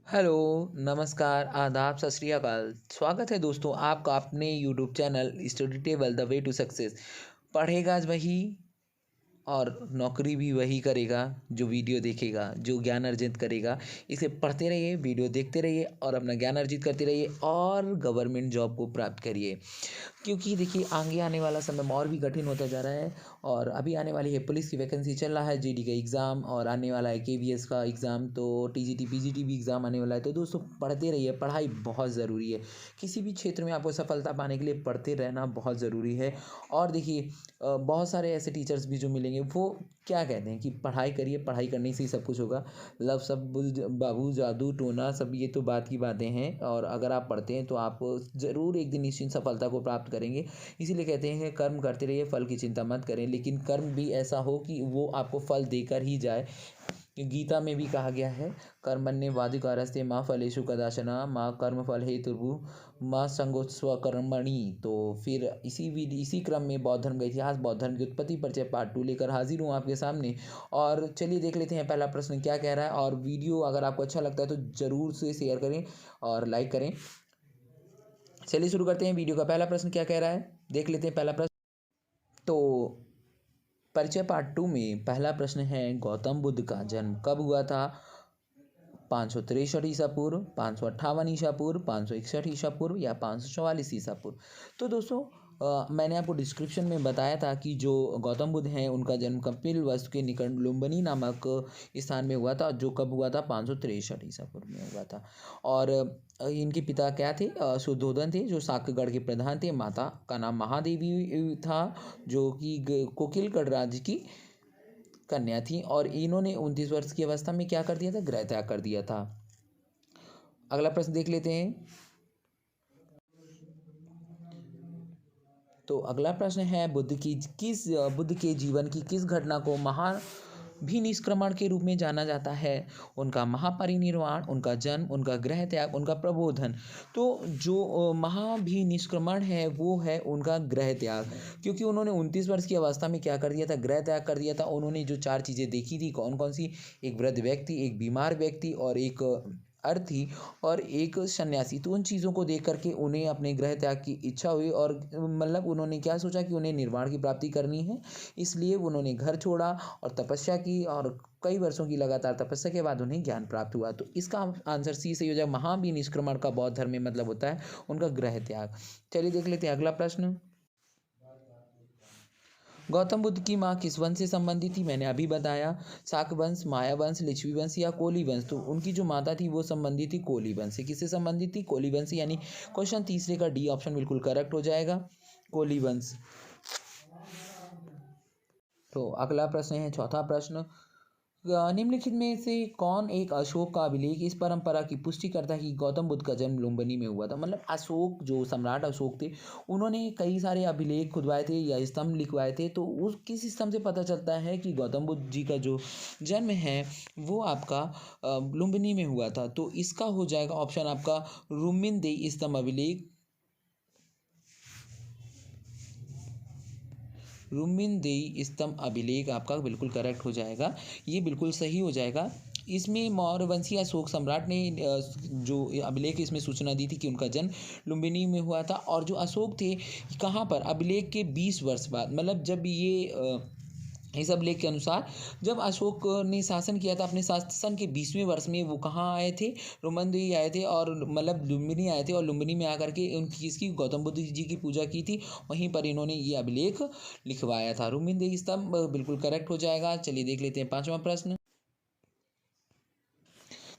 Hello, नमस्कार, आदाब, सत श्री अकाल। स्वागत है दोस्तों आपका अपने YouTube channel study table the way to success. पढ़ेगा वही और नौकरी भी वही करेगा जो वीडियो देखेगा, जो ज्ञान अर्जित करेगा। इसे पढ़ते रहिए, वीडियो देखते रहिए और अपना ज्ञान अर्जित करते रहिए और गवर्नमेंट जॉब को प्राप्त करिए। क्योंकि देखिए आगे आने वाला समय और भी कठिन होता जा रहा है और अभी आने वाली है पुलिस की वैकेंसी, चल रहा है जीडी का एग्ज़ाम और आने वाला है केवीएस का एग्ज़ाम, तो टीजीटी पीजीटी भी एग्ज़ाम आने वाला है। तो दोस्तों पढ़ते रहिए, पढ़ाई बहुत ज़रूरी है। किसी भी क्षेत्र में आपको सफलता पाने के लिए पढ़ते रहना बहुत ज़रूरी है। और देखिए बहुत सारे ऐसे टीचर्स भी जो मिलेंगे वो क्या कहते हैं कि पढ़ाई करिए, पढ़ाई करने से ही सब कुछ होगा। लव सब बाबू जादू टोना सब ये तो बात की बातें हैं और अगर आप पढ़ते हैं तो आप ज़रूर एक दिन निश्चित सफलता को प्राप्त करेंगे। इसीलिए कहते हैं कि कर्म करते रहिए, फल की चिंता मत करें, लेकिन कर्म भी ऐसा हो कि वो आपको फल देकर ही जाए। गीता में भी कहा गया है, कर्मण्येवाधिकारस्ते माँ फलेषु कदाचन माँ कर्मफल हेतुर्भुः माँ संगोत्सव स्वकर्मणि। तो फिर इसी क्रम में बौद्ध धर्म का इतिहास, बौद्ध धर्म की उत्पत्ति परिचय पार्ट 2 लेकर हाजिर हूँ आपके सामने। और चलिए देख लेते हैं पहला प्रश्न क्या कह रहा है। और वीडियो अगर आपको अच्छा लगता है तो ज़रूर से शेयर करें और लाइक करें। चलिए शुरू करते हैं। वीडियो का पहला प्रश्न क्या कह रहा है, देख लेते हैं पहला प्रश्न। तो परिचय पार्ट 2 में पहला प्रश्न है, गौतम बुद्ध का जन्म कब हुआ था? 563 ईसा पूर्व, 558 ईसा पूर्व, 561 ईसा पूर्व या 544 ईसा पूर्व। तो दोस्तों मैंने आपको डिस्क्रिप्शन में बताया था कि जो गौतम बुद्ध हैं उनका जन्म कपिलवस्तु के निकट लुम्बिनी नामक स्थान में हुआ था, जो कब हुआ था? 563 ईसा पूर्व में हुआ था। और इनके पिता क्या थे? शुद्धोधन थे जो साक्यगढ़ के प्रधान थे। माता का नाम महादेवी था जो कि कोकिलगढ़ राज्य की कन्या थी। और इन्होंने 29 वर्ष की अवस्था में क्या कर दिया था? गृह त्याग कर दिया था। अगला प्रश्न देख लेते हैं। तो अगला प्रश्न है, बुद्ध के जीवन की किस घटना को महाभिनिष्क्रमण के रूप में जाना जाता है? उनका महापरिनिर्वाण, उनका जन्म, उनका गृह त्याग, उनका प्रबोधन। तो जो महाभिनिष्क्रमण है वो है उनका गृह त्याग, क्योंकि उन्होंने 29 वर्ष की अवस्था में क्या कर दिया था? गृह त्याग कर दिया था। उन्होंने जो 4 चीज़ें देखी थी, कौन कौन सी? एक वृद्ध व्यक्ति, एक बीमार व्यक्ति और एक अर्थी और एक सन्यासी। तो उन चीज़ों को देख करके उन्हें अपने गृह त्याग की इच्छा हुई और मतलब उन्होंने क्या सोचा कि उन्हें निर्वाण की प्राप्ति करनी है। इसलिए उन्होंने घर छोड़ा और तपस्या की और कई वर्षों की लगातार तपस्या के बाद उन्हें ज्ञान प्राप्त हुआ। तो इसका आंसर सी सही हो जाएगा। महाभिनिष्क्रमण का बौद्ध धर्म में मतलब होता है उनका गृह त्याग। चलिए देख लेते हैं अगला प्रश्न। गौतम बुद्ध की माँ किस वंश से संबंधित थी? मैंने अभी बताया, शाक वंश, माया वंश, लिच्छवी वंश या कोली वंश। तो उनकी जो माता थी वो संबंधित थी कोली वंश से। किससे संबंधित थी? कोली वंश से। यानी क्वेश्चन तीसरे का डी ऑप्शन बिल्कुल करेक्ट हो जाएगा, कोली वंश। तो अगला प्रश्न है, चौथा प्रश्न, निम्नलिखित में से कौन एक अशोक का अभिलेख इस परंपरा की पुष्टि करता है कि गौतम बुद्ध का जन्म लुम्बिनी में हुआ था? मतलब अशोक, जो सम्राट अशोक थे, उन्होंने कई सारे अभिलेख खुदवाए थे या स्तंभ लिखवाए थे। तो उस किस स्तंभ से पता चलता है कि गौतम बुद्ध जी का जो जन्म है वो आपका लुम्बिनी में हुआ था? तो इसका हो जाएगा ऑप्शन आपका रुमिनदेई स्तंभ अभिलेख। रुमिनदेई स्तंभ अभिलेख आपका बिल्कुल करेक्ट हो जाएगा, ये बिल्कुल सही हो जाएगा। इसमें मौर्यवंशी अशोक सम्राट ने जो अभिलेख इसमें सूचना दी थी कि उनका जन्म लुम्बिनी में हुआ था। और जो अशोक थे, कहाँ पर? अभिलेख के 20 वर्ष बाद, मतलब जब ये इस अभिलेख के अनुसार जब अशोक ने शासन किया था, अपने शासन के 20वें वर्ष में वो कहाँ आए थे? रुमनदेई आए थे और मतलब लुम्बिनी आए थे और लुम्बिनी में आकर के उनकी किसकी? गौतम बुद्ध जी की पूजा की थी। वहीं पर इन्होंने ये अभिलेख लिखवाया था। रुमिनदेई स्तंभ बिल्कुल करेक्ट हो जाएगा। चलिए देख लेते हैं पांचवा प्रश्न।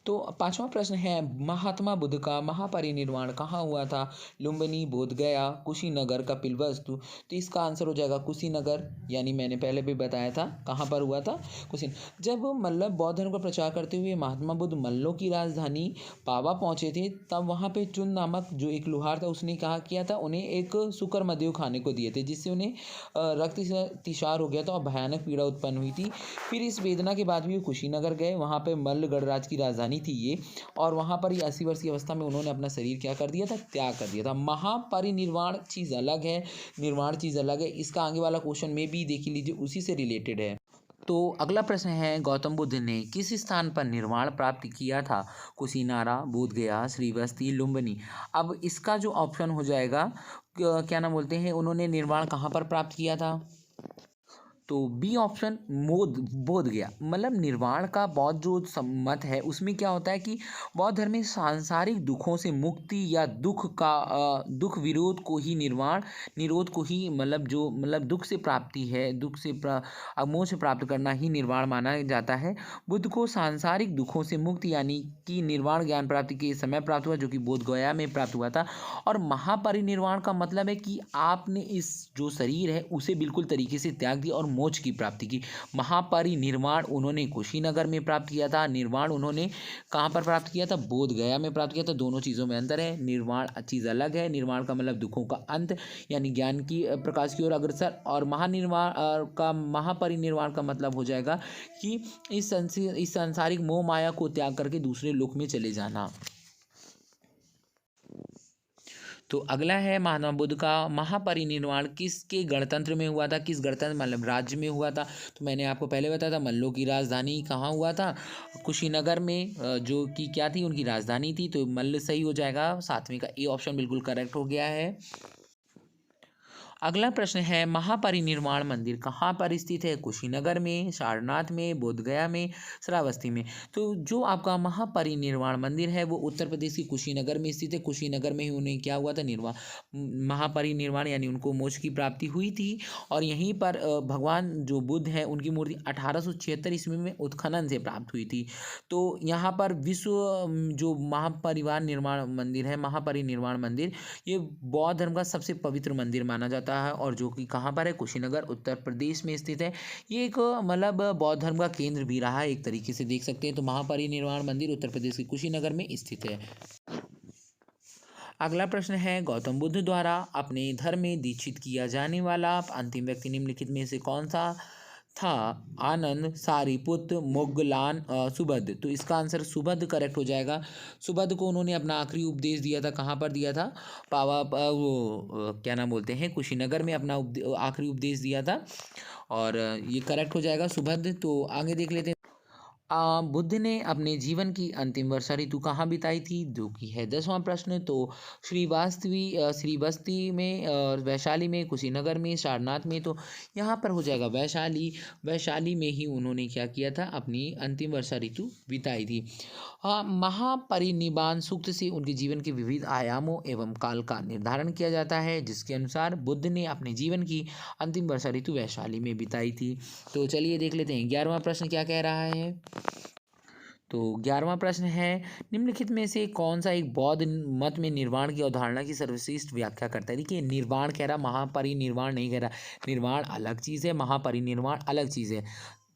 तो पांचवा प्रश्न है, महात्मा बुद्ध का महापरिनिर्वाण कहाँ हुआ था? लुम्बिनी, बोधगया, कुशीनगर, कपिलवस्तु। तो इसका आंसर हो जाएगा कुशीनगर। यानी मैंने पहले भी बताया था कहाँ पर हुआ था, कुशी। जब मतलब बौद्ध धर्म का प्रचार करते हुए महात्मा बुद्ध मल्लों की राजधानी पावा पहुँचे थे, तब वहाँ पे चुन नामक जो एक लुहार था उसने कहा किया था, उन्हें एक सुकर मदेव खाने को दिए थे, जिससे उन्हें रक्ततिसार हो गया था और भयानक पीड़ा उत्पन्न हुई थी। फिर इस वेदना के बाद भी वो कुशीनगर गए, वहाँ पे मल्ल गणराज की राजधानी थी ये। और वहाँ पर ही 80 वर्ष की अवस्था में उन्होंने अपना शरीर क्या कर दिया था? त्याग कर दिया था। महापरिनिर्वाण चीज़ अलग है, निर्वाण चीज़ अलग है। इसका आगे वाला क्वेश्चन में भी देख लीजिए, उसी से रिलेटेड है। तो अगला प्रश्न है, गौतम बुद्ध ने किस स्थान पर निर्वाण प्राप्त किया था? कुशीनारा, बोधगया, श्रीवस्ती, लुम्बिनी। अब इसका जो ऑप्शन हो जाएगा, क्या नाम बोलते हैं, उन्होंने निर्वाण कहाँ पर प्राप्त किया था? तो बी ऑप्शन, बोध गया। मतलब निर्वाण का बौद्ध जो सम्मत है उसमें क्या होता है कि बौद्ध धर्म में सांसारिक दुखों से मुक्ति या दुख विरोध को ही निर्वाण, निरोध को ही मतलब दुख से प्राप्ति है, मोक्ष प्राप्त करना ही निर्वाण माना जाता है। बुद्ध को सांसारिक दुखों से मुक्ति यानी कि निर्वाण ज्ञान प्राप्ति के समय प्राप्त हुआ, जो कि बोध गया में प्राप्त हुआ था। और महापरिनिर्वाण का मतलब है कि आपने इस जो शरीर है उसे बिल्कुल तरीके से त्याग दिया और मोक्ष की प्राप्ति की। महापरिनिर्वाण उन्होंने कुशीनगर में प्राप्त किया था, निर्वाण उन्होंने कहाँ पर प्राप्त किया था? बोध गया में प्राप्त किया था। दोनों चीज़ों में अंतर है, निर्वाण चीज़ अलग है। निर्वाण का मतलब दुखों का अंत यानी ज्ञान की प्रकाश की ओर अग्रसर, और महापरिनिर्वाण का मतलब हो जाएगा कि इस सांसारिक मोह माया को त्याग करके दूसरे लोक में चले जाना। तो अगला है, महात्मा बुद्ध का महापरिनिर्वाण किसके गणतंत्र में हुआ था? किस गणतंत्र मतलब राज्य में हुआ था? तो मैंने आपको पहले बताया था, मल्लों की राजधानी कहाँ हुआ था? कुशीनगर में, जो कि क्या थी, उनकी राजधानी थी। तो मल्ल सही हो जाएगा, सातवें का ए ऑप्शन बिल्कुल करेक्ट हो गया है। अगला प्रश्न है, महापरिनिर्वाण मंदिर कहाँ पर स्थित है? कुशीनगर में, सारनाथ में, बोधगया में, श्रावस्ती में। तो जो आपका महापरिनिर्वाण मंदिर है वो उत्तर प्रदेश के कुशीनगर में स्थित है। कुशीनगर में ही उन्हें क्या हुआ था? महापरिनिर्वाण यानी उनको मोक्ष की प्राप्ति हुई थी। और यहीं पर भगवान जो बुद्ध है उनकी मूर्ति 1876 ईस्वी में उत्खनन से प्राप्त हुई थी। तो यहाँ पर विश्व जो महापरिनिर्वाण मंदिर, ये बौद्ध धर्म का सबसे पवित्र मंदिर माना जाता है, और जो कि कहाँ पर है? कुशीनगर, उत्तर प्रदेश में स्थित है। ये एक मतलब बौद्ध धर्म का केंद्र भी रहा है, एक तरीके से देख सकते हैं। तो महापरिनिर्वाण मंदिर उत्तर प्रदेश के कुशीनगर में स्थित है। अगला प्रश्न है, गौतम बुद्ध द्वारा अपने धर्म में दीक्षित किया जाने वाला अंतिम व्यक्ति निम्नलिखित में से कौन सा था? आनंद, सारिपुत्र, मोग्गलान, सुबुद्ध। तो इसका आंसर सुबुद्ध करेक्ट हो जाएगा। सुबुद्ध को उन्होंने अपना आखिरी उपदेश दिया था, कहाँ पर दिया था? क्या नाम बोलते हैं, कुशीनगर में अपना आखिरी उपदेश दिया था। और ये करेक्ट हो जाएगा सुबुद्ध। तो आगे देख लेते हैं। बुद्ध ने अपने जीवन की अंतिम वर्षा ऋतु कहाँ बिताई थी? जो कि है 10वां प्रश्न। तो श्रीवस्ती में, वैशाली में, कुशीनगर में, सारनाथ में। तो यहाँ पर हो जाएगा वैशाली में ही उन्होंने क्या किया था? अपनी अंतिम वर्षा ऋतु बिताई थी। महापरिनिब्बाण सूक्त से उनके जीवन के विविध आयामों एवं काल का निर्धारण किया जाता है, जिसके अनुसार बुद्ध ने अपने जीवन की अंतिम वर्षा ऋतु वैशाली में बिताई थी। तो चलिए देख लेते हैं 11वां प्रश्न क्या कह रहा है। तो 11वां प्रश्न है, निम्नलिखित में से कौन सा एक बौद्ध मत में निर्वाण की अवधारणा की सर्वश्रेष्ठ व्याख्या करता है? देखिए, निर्वाण कह रहा, महापरिनिर्वाण नहीं कह रहा। निर्वाण अलग चीज़ है, महापरिनिर्वाण अलग चीज़ है।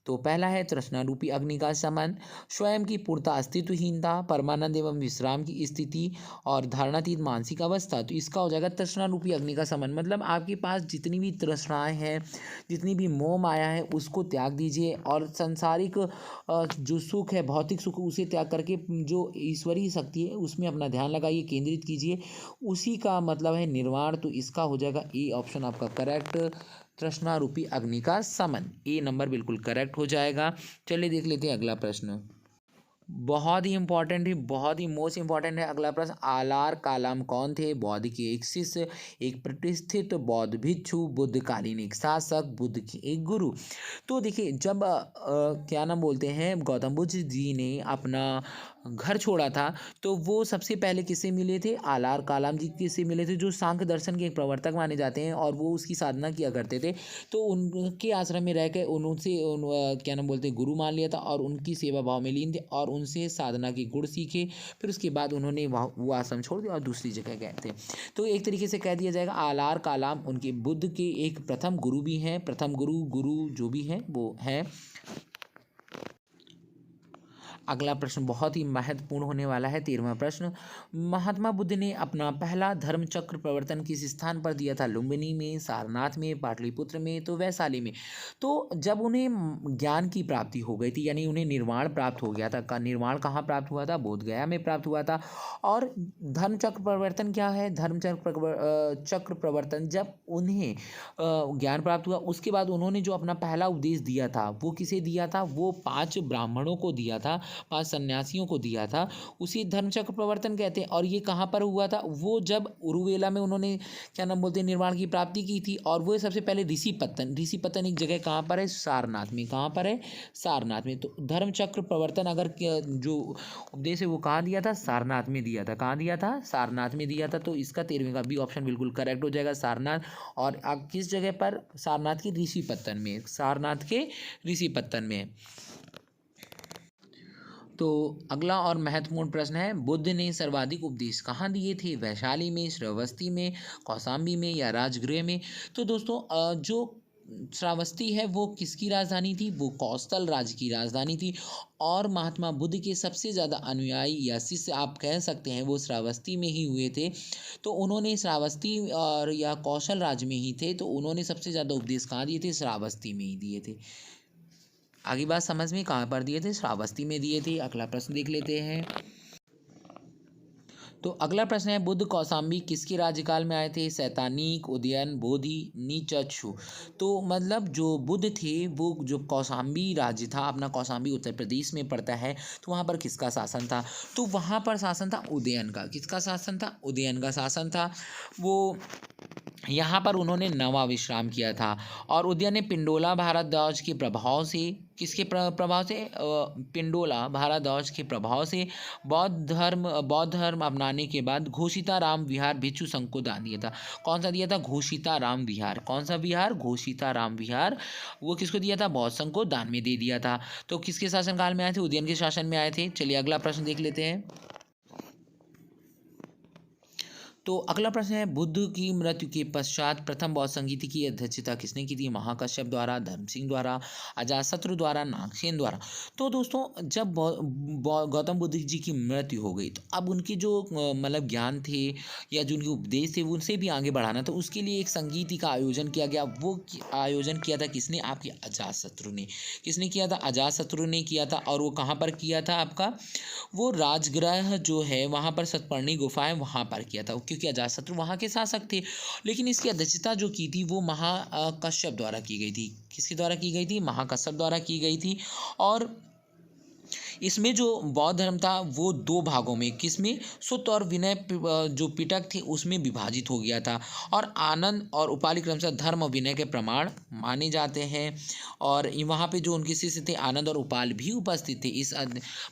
तो पहला है तृष्णा रूपी अग्नि का शमन, स्वयं की पूर्णता अस्तित्वहीनता, परमानंद एवं विश्राम की स्थिति, और धारणातीत मानसिक अवस्था। तो इसका हो जाएगा तृष्णा रूपी अग्नि का शमन। मतलब आपके पास जितनी भी तृष्णाएं हैं, जितनी भी मोह माया है, उसको त्याग दीजिए, और संसारिक जो सुख है, भौतिक सुख, उसे त्याग करके जो ईश्वरीय शक्ति है उसमें अपना ध्यान लगाइए, केंद्रित कीजिए। उसी का मतलब है निर्वाण। तो इसका हो जाएगा ए ऑप्शन आपका करेक्ट, तृष्णा रूपी अग्नि का शमन। ए नंबर बिल्कुल करेक्ट हो जाएगा। चलिए देख लेते हैं अगला प्रश्न। बहुत ही इंपॉर्टेंट है, बहुत ही मोस्ट इंपॉर्टेंट है अगला प्रश्न। आलार कालाम कौन थे? बौद्ध के एक शिष्य, एक प्रतिष्ठित बौद्ध भिक्षु, बुद्धकालीन एक शासक, बुद्ध के एक गुरु। तो देखिए, जब क्या नाम बोलते हैं, गौतम बुद्ध जी ने अपना घर छोड़ा था, तो वो सबसे पहले किससे मिले थे? आलार कालाम जी किससे मिले थे, जो सांख्य दर्शन के एक प्रवर्तक माने जाते हैं, और वो उसकी साधना किया करते थे। तो उनके आश्रम में रह के क्या नाम बोलते हैं, गुरु मान लिया था, और उनकी सेवा भाव में लीन थे, और उनसे साधना के गुण सीखे। फिर उसके बाद उन्होंने वो आश्रम छोड़ दिया और दूसरी जगह गए थे। तो एक तरीके से कह दिया जाएगा आलार कालाम उनके बुद्ध के एक प्रथम गुरु भी हैं। प्रथम गुरु जो भी हैं वो हैं। अगला प्रश्न बहुत ही महत्वपूर्ण होने वाला है, 13वां प्रश्न। महात्मा बुद्ध ने अपना पहला धर्म चक्र प्रवर्तन किस स्थान पर दिया था? लुम्बिनी में, सारनाथ में, पाटलिपुत्र में, तो वैशाली में। तो जब उन्हें ज्ञान की प्राप्ति हो गई थी, यानी उन्हें निर्वाण प्राप्त हो गया था, का निर्वाण कहाँ प्राप्त हुआ था? बोध गया में प्राप्त हुआ था। और धर्म चक्र प्रवर्तन क्या है? धर्म चक्र प्रवर्तन जब उन्हें ज्ञान प्राप्त हुआ, उसके बाद उन्होंने जो अपना पहला उपदेश दिया था वो किसे दिया था? वो 5 ब्राह्मणों को दिया था, 5 सन्यासियों को दिया था। उसी धर्मचक्र प्रवर्तन कहते हैं। और ये कहाँ पर हुआ था? वो जब उरुवेला में उन्होंने क्या नाम बोलते हैं, निर्वाण की प्राप्ति की थी। और वो सबसे पहले ऋषिपतन एक जगह कहाँ पर है? सारनाथ में। कहाँ पर है? सारनाथ में। तो धर्मचक्र प्रवर्तन अगर जो उपदेश है वो कहाँ दिया था? सारनाथ में दिया था। कहाँ दिया था? सारनाथ में दिया था। तो इसका 13वें का बी ऑप्शन बिल्कुल करेक्ट हो जाएगा, सारनाथ। और किस जगह पर? सारनाथ के ऋषिपत्तन में। सारनाथ के ऋषिपत्तन में। तो अगला और महत्वपूर्ण प्रश्न है, बुद्ध ने सर्वाधिक उपदेश कहाँ दिए थे? वैशाली में, श्रावस्ती में, कौशाम्बी में या राजगृह में? तो दोस्तों जो श्रावस्ती है वो किसकी राजधानी थी? वो कौशल राज्य की राजधानी थी। और महात्मा बुद्ध के सबसे ज़्यादा अनुयायी या शिष्य आप कह सकते हैं वो श्रावस्ती में ही हुए थे। तो उन्होंने श्रावस्ती और या कौशल राज्य में ही थे, तो उन्होंने सबसे ज़्यादा उपदेश कहाँ दिए थे? श्रावस्ती में ही दिए थे। आगे बात समझ में, कहाँ पर दिए थे? श्रावस्ती में दिए थे। अगला प्रश्न देख लेते हैं। तो अगला प्रश्न है, बुद्ध कौशाम्बी किसके राज्यकाल में आए थे? शैतानिक, उदयन, बोधि, नीचक्षु। तो मतलब जो बुद्ध थे वो जो कौशाम्बी राज्य था, अपना कौशाम्बी उत्तर प्रदेश में पड़ता है, तो वहाँ पर किसका शासन था? तो वहाँ पर शासन था उदयन का। किसका शासन था? उदयन का शासन था। वो यहाँ पर उन्होंने नवा विश्राम किया था। और उदयन ने पिंडोला भारद्वाज के प्रभाव से, किसके प्रभाव से? पिंडोला भारद्वाज के प्रभाव से बौद्ध धर्म अपनाने के बाद घोषिताराम विहार भिक्षु संघ को दान दिया था। कौन सा दिया था? घोषिताराम विहार। कौन सा विहार? घोषिताराम विहार। वो किसको दिया था? बौद्ध संघ को दान में दे दिया था। तो किसके शासनकाल में आए थे? उदयन के शासन में आए थे। चलिए अगला प्रश्न देख लेते हैं। तो अगला प्रश्न है, बुद्ध की मृत्यु के पश्चात प्रथम बौद्ध संगीति की अध्यक्षता किसने की थी? महाकश्यप द्वारा, धर्म सिंह द्वारा, अजातशत्रु द्वारा, नागसेन द्वारा। तो दोस्तों जब गौतम बुद्ध जी की मृत्यु हो गई, तो अब उनकी जो मतलब ज्ञान थे या जो उनके उपदेश थे उनसे भी आगे बढ़ाना, तो उसके लिए एक संगीति का आयोजन किया गया। वो आयोजन किया था किसने? आपके अजातशत्रु ने। किसने किया था? अजातशत्रु ने किया था। और वो कहाँ पर किया था? आपका वो राजगृह जो है वहाँ पर सतपर्णी गुफाएं वहाँ पर किया था, क्योंकि अजातशत्रु वहाँ के शासक थे। लेकिन इसकी अध्यक्षता जो की थी वो महाकश्यप द्वारा की गई थी। किसके द्वारा की गई थी? महाकश्यप द्वारा की गई थी। और इसमें जो बौद्ध धर्म था वो 2 भागों में, किसमें? सुत्त और विनय जो पिटक थे उसमें विभाजित हो गया था। और आनंद और उपालि क्रमशः धर्म और विनय के प्रमाण माने जाते हैं। और वहाँ पे जो उनके शिष्य थे आनंद और उपाल भी उपस्थित थे।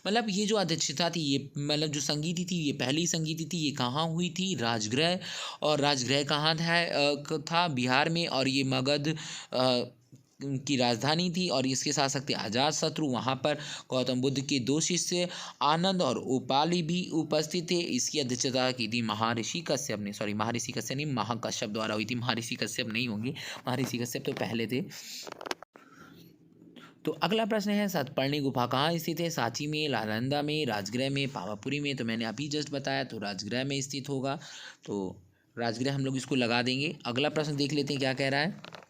मतलब ये जो अध्यक्षता थी, ये मतलब जो संगीति थी, ये पहली संगीति थी। ये कहाँ हुई थी? राजगृह। और राजगृह कहाँ था? बिहार में। और ये मगध की राजधानी थी। और इसके शासक थे अजातशत्रु। वहाँ पर गौतम बुद्ध के 2 शिष्य आनंद और उपाली भी उपस्थित थे। इसकी अध्यक्षता की थी महर्षि कश्यप ने। सॉरी, महर्षि कश्यप नहीं, महाकश्यप द्वारा हुई थी। महर्षि कश्यप नहीं होंगे, महर्षि कश्यप तो पहले थे। तो अगला प्रश्न है, सतपर्णी गुफा कहाँ स्थित है? सांची में, नालंदा में, राजगृह में, पावापुरी में। तो मैंने अभी जस्ट बताया, तो राजगृह में स्थित होगा। तो राजगृह हम लोग इसको लगा देंगे। अगला प्रश्न देख लेते हैं क्या कह रहा है।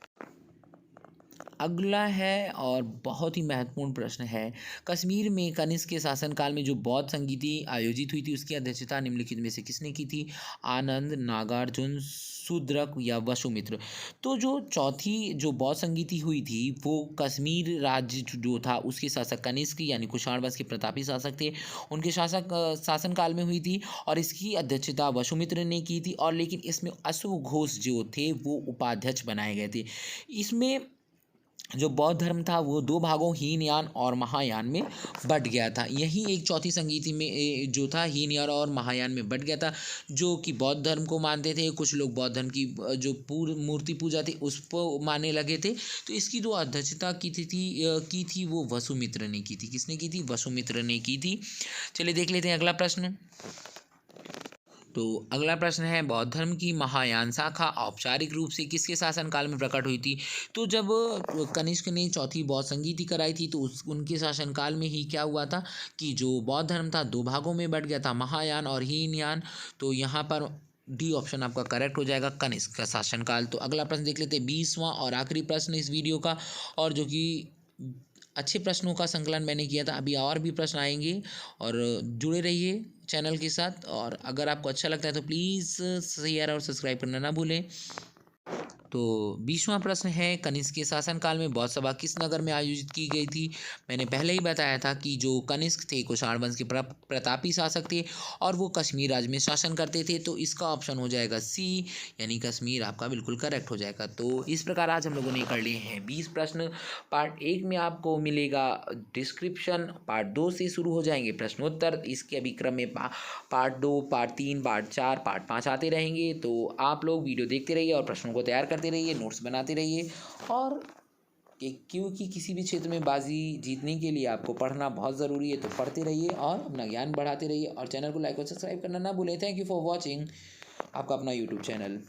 अगला है और बहुत ही महत्वपूर्ण प्रश्न है, कश्मीर में कनिष्क के शासनकाल में जो बौद्ध संगीति आयोजित हुई थी उसकी अध्यक्षता निम्नलिखित में से किसने की थी? आनंद, नागार्जुन, शूद्रक या वसुमित्र। तो जो चौथी जो बौद्ध संगीति हुई थी वो कश्मीर राज्य जो था उसके शासक कनिष्क यानी कुषाण वंश के प्रतापी शासक थे, उनके शासनकाल में हुई थी। और इसकी अध्यक्षता वसुमित्र ने की थी। और लेकिन इसमें अश्व घोष जो थे वो उपाध्यक्ष बनाए गए थे। इसमें जो बौद्ध धर्म था वो 2 भागों हीनयान और महायान में बट गया था। यही एक चौथी संगीति में जो था हीनयान और महायान में बट गया था, जो कि बौद्ध धर्म को मानते थे। कुछ लोग बौद्ध धर्म की जो मूर्ति पूजा थी उसको मानने लगे थे। तो इसकी जो अध्यक्षता की थी वो वसुमित्र ने की थी। किसने की थी? वसुमित्र ने की थी। चलिए देख लेते हैं अगला प्रश्न। तो अगला प्रश्न है, बौद्ध धर्म की महायान शाखा औपचारिक रूप से किसके शासनकाल में प्रकट हुई थी? तो जब कनिष्क ने चौथी बौद्ध संगीति कराई थी तो उनके शासनकाल में ही क्या हुआ था कि जो बौद्ध धर्म था दो भागों में बट गया था, महायान और हीनयान। तो यहाँ पर डी ऑप्शन आपका करेक्ट हो जाएगा, कनिष्क का शासनकाल। तो अगला प्रश्न देख लेते हैं, 20वां और आखिरी प्रश्न इस वीडियो का, और जो कि अच्छे प्रश्नों का संकलन मैंने किया था। अभी और भी प्रश्न आएंगे और जुड़े रहिए चैनल के साथ, और अगर आपको अच्छा लगता है तो प्लीज़ शेयर और सब्सक्राइब करना ना भूलें। तो 20वां प्रश्न है, कनिष्क के शासनकाल में बौद्ध सभा किस नगर में आयोजित की गई थी? मैंने पहले ही बताया था कि जो कनिष्क थे कुषाण वंश के प्रतापी शासक थे और वो कश्मीर राज्य में शासन करते थे। तो इसका ऑप्शन हो जाएगा सी, यानी कश्मीर आपका बिल्कुल करेक्ट हो जाएगा। तो इस प्रकार आज हम लोगों ने कर लिए हैं 20 प्रश्न। पार्ट 1 में आपको मिलेगा डिस्क्रिप्शन, पार्ट 2 से शुरू हो जाएंगे प्रश्नोत्तर। इसके अभी क्रम में पार्ट 2, पार्ट 3, पार्ट 4, पार्ट 5 आते रहेंगे। तो आप लोग वीडियो देखते रहिए और प्रश्नों को तैयार करते रहिए, नोट्स बनाते रहिए। और क्योंकि किसी भी क्षेत्र में बाजी जीतने के लिए आपको पढ़ना बहुत ज़रूरी है, तो पढ़ते रहिए और अपना ज्ञान बढ़ाते रहिए। और चैनल को लाइक और सब्सक्राइब करना ना भूलें। थैंक यू फॉर वॉचिंग, आपका अपना यूट्यूब चैनल।